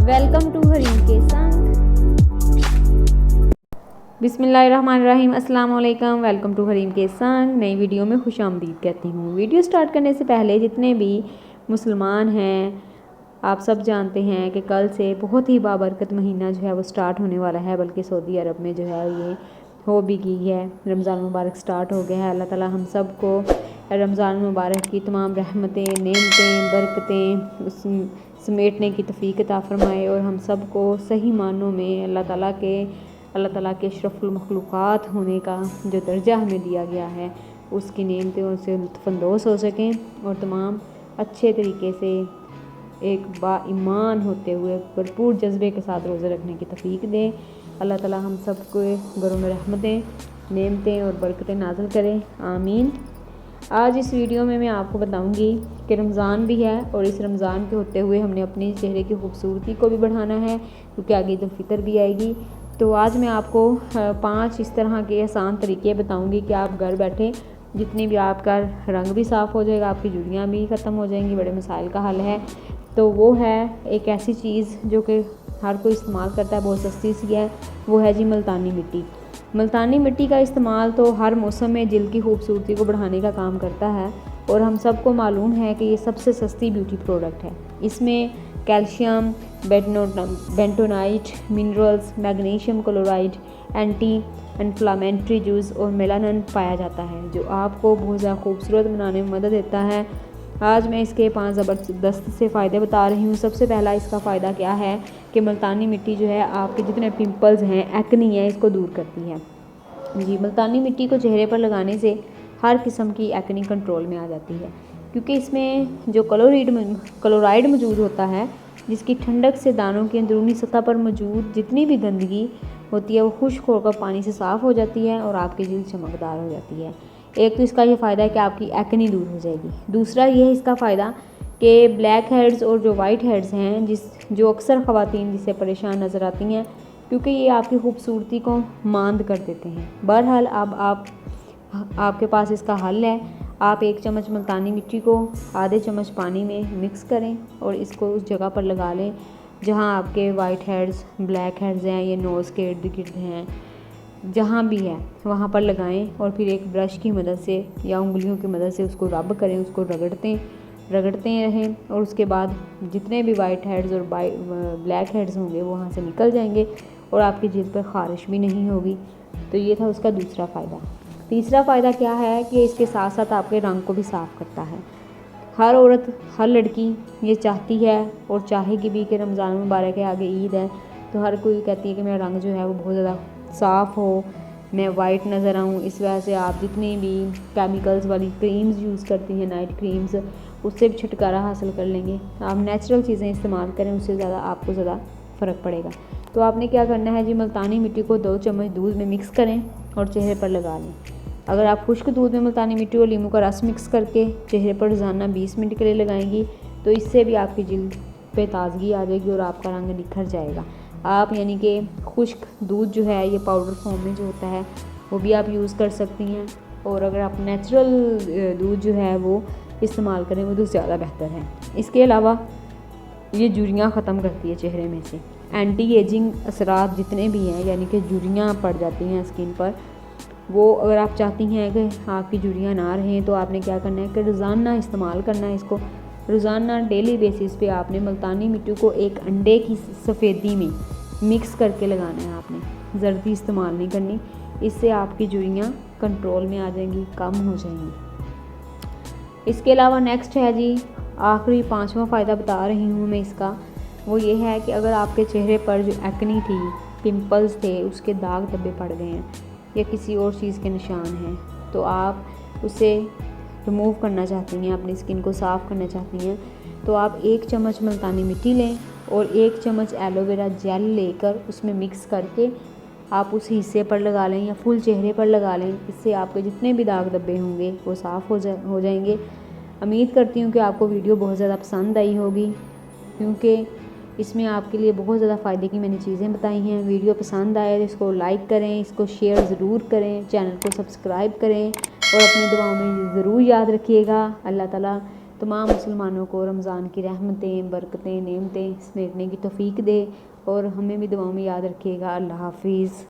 Welcome to Hareem के संग। बिस्मिल्लाहिर्रहमानिर्रहीम। अस्सलाम वालेकुम। वेलकम टू हरीम के संग। नई वीडियो में खुश आमदीद कहती हूँ। वीडियो स्टार्ट करने से पहले जितने भी मुसलमान हैं, आप सब जानते हैं कि कल से बहुत ही बाबरकत महीना जो है वो स्टार्ट होने वाला है, बल्कि सऊदी अरब में जो है ये हो भी गई है। रमज़ान मुबारक स्टार्ट हो गया है। अल्लाह ताला हम सब को रमज़ान मुबारक की तमाम रहमतें, नेमतें, बरकतें उस समेटने की तौफ़ीक अता फ़रमाए और हम सब को सही मानों में अल्लाह ताला के अशरफुल मखलूक़ात होने का जो दर्जा हमें दिया गया है उसकी नेमतों से लुत्फ़अंदोज़ हो सकें और तमाम अच्छे तरीके से एक बाईमान होते हुए भरपूर जज्बे के साथ रोज़े रखने की तौफ़ीक दें। अल्लाह ताला हम सब को घरों में रहमतें, नेमतें और बरकतें नाज़िल करें, आमीन। आज इस वीडियो में मैं आपको बताऊंगी कि रमज़ान भी है और इस रमज़ान के होते हुए हमने अपने चेहरे की खूबसूरती को भी बढ़ाना है, क्योंकि आगे ईद उल फितर भी आएगी। तो आज मैं आपको 5 इस तरह के आसान तरीके बताऊंगी कि आप घर बैठे जितनी भी आपका रंग भी साफ़ हो जाएगा, आपकी झुर्रियाँ भी ख़त्म हो जाएंगी, बड़े मसाइल का हल है। तो वो है एक ऐसी चीज़ जो कि हर कोई इस्तेमाल करता है, बहुत सस्ती सी है, वो है जी मुल्तानी मिट्टी। मुल्तानी मिट्टी का इस्तेमाल तो हर मौसम में जिल्द की खूबसूरती को बढ़ाने का काम करता है और हम सबको मालूम है कि ये सबसे सस्ती ब्यूटी प्रोडक्ट है। इसमें calcium, bentonite, minerals, magnesium chloride, anti inflammatory juice और मेलानिन पाया जाता है, जो आपको बहुत ज़्यादा खूबसूरत बनाने में मदद देता है। आज मैं इसके 5 ज़बरदस्त से फ़ायदे बता रही हूँ। सबसे पहला इसका फ़ायदा क्या है कि मुल्तानी मिट्टी जो है आपके जितने पिंपल्स हैं, एक्नी है, इसको दूर करती है जी। मुल्तानी मिट्टी को चेहरे पर लगाने से हर किस्म की एक्नी कंट्रोल में आ जाती है, क्योंकि इसमें जो क्लोराइड मौजूद होता है, जिसकी ठंडक से दानों की अंदरूनी सतह पर मौजूद जितनी भी गंदगी होती है वो खुश्क होकर पानी से साफ़ हो जाती है और आपकी जिल्द चमकदार हो जाती है। एक तो इसका ये फ़ायदा है कि आपकी एक्नी दूर हो जाएगी। दूसरा ये है इसका फ़ायदा कि ब्लैक हेड्स और जो वाइट हेड्स हैं, जो अक्सर ख़वातीन जिससे परेशान नज़र आती हैं, क्योंकि ये आपकी खूबसूरती को मांद कर देते हैं। बहरहाल अब आपके पास इसका हल है। आप 1 चम्मच मुल्तानी मिट्टी को आधे चम्मच पानी में मिक्स करें और इसको उस जगह पर लगा लें जहां आपके वाइट हेड्स, ब्लैक हेड्स हैं, ये नोज़ के इर्द गिर्द हैं, जहाँ भी है वहाँ पर लगाएं और फिर एक ब्रश की मदद से या उंगलियों की मदद से उसको रब करें, उसको रगड़ते रहें और उसके बाद जितने भी वाइट हेड्स और ब्लैक हेड्स होंगे वो वहाँ से निकल जाएंगे और आपकी जिल्द पर ख़ारिश भी नहीं होगी। तो ये था उसका दूसरा फ़ायदा। तीसरा फ़ायदा क्या है कि इसके साथ साथ आपके रंग को भी साफ़ करता है। हर औरत, हर लड़की ये चाहती है और चाहेगी भी कि रमज़ान मुबारक है, आगे ईद है, तो हर कोई कहती है कि मेरा रंग जो है वो बहुत ज़्यादा साफ़ हो, मैं वाइट नज़र आऊँ। इस वजह से आप जितनी भी केमिकल्स वाली क्रीम्स यूज़ करती हैं, नाइट क्रीम्स, उससे भी छुटकारा हासिल कर लेंगे। आप नेचुरल चीज़ें इस्तेमाल करें, उससे ज़्यादा आपको ज़्यादा फ़र्क पड़ेगा। तो आपने क्या करना है जी, मुल्तानी मिट्टी को 2 चम्मच दूध में मिक्स करें और चेहरे पर लगा लें। अगर आप खुश्क दूध में मुल्तानी मिट्टी और नींबू का रस मिक्स करके चेहरे पर रोज़ाना 20 मिनट के लिए लगाएंगी तो इससे भी आपकी जिल्द पे ताज़गी आ जाएगी और आपका रंग निखर जाएगा। आप यानी कि खुश्क दूध जो है ये पाउडर फॉर्म में जो होता है वो भी आप यूज़ कर सकती हैं, और अगर आप नेचुरल दूध जो है वो इस्तेमाल करें वो तो ज़्यादा बेहतर है। इसके अलावा ये झुर्रियाँ ख़त्म करती है चेहरे में से। एंटी एजिंग असरात जितने भी हैं, यानी कि झुर्रियाँ पड़ जाती हैं स्किन पर, वो अगर आप चाहती हैं कि आपकी झुर्रियाँ ना रहें तो आपने क्या करना है कि रोज़ाना इस्तेमाल करना है इसको। रोज़ाना डेली बेसिस पे आपने मुल्तानी मिट्टी को एक अंडे की सफ़ेदी में मिक्स करके लगाना है। आपने जर्दी इस्तेमाल नहीं करनी, इससे आपकी झुर्रियाँ कंट्रोल में आ जाएंगी, कम हो जाएंगी। इसके अलावा नेक्स्ट है जी, आखिरी 5वां फ़ायदा बता रही हूँ मैं इसका, वो ये है कि अगर आपके चेहरे पर जो एक्नी थी, पिंपल्स थे, उसके दाग धब्बे पड़ गए हैं या किसी और चीज़ के निशान हैं, तो आप उसे रिमूव करना चाहती हैं, अपनी स्किन को साफ़ करना चाहती हैं, तो आप 1 चम्मच मुल्तानी मिट्टी लें और 1 चम्मच एलोवेरा जेल लेकर उसमें मिक्स करके आप उस हिस्से पर लगा लें या फुल चेहरे पर लगा लें। इससे आपके जितने भी दाग धब्बे होंगे वो साफ़ हो जाएंगे। उम्मीद करती हूँ कि आपको वीडियो बहुत ज़्यादा पसंद आई होगी, क्योंकि इसमें आपके लिए बहुत ज़्यादा फ़ायदे की मैंने चीज़ें बताई हैं। वीडियो पसंद आए तो इसको लाइक करें, इसको शेयर ज़रूर करें, चैनल को सब्सक्राइब करें और अपनी दुआओं में ज़रूर याद रखिएगा। अल्लाह ताला तमाम मुसलमानों को रमज़ान की रहमतें, बरकतें, नेमतें समेटने की तौफीक दे और हमें भी दुआओं में याद रखिएगा। अल्लाह हाफिज़।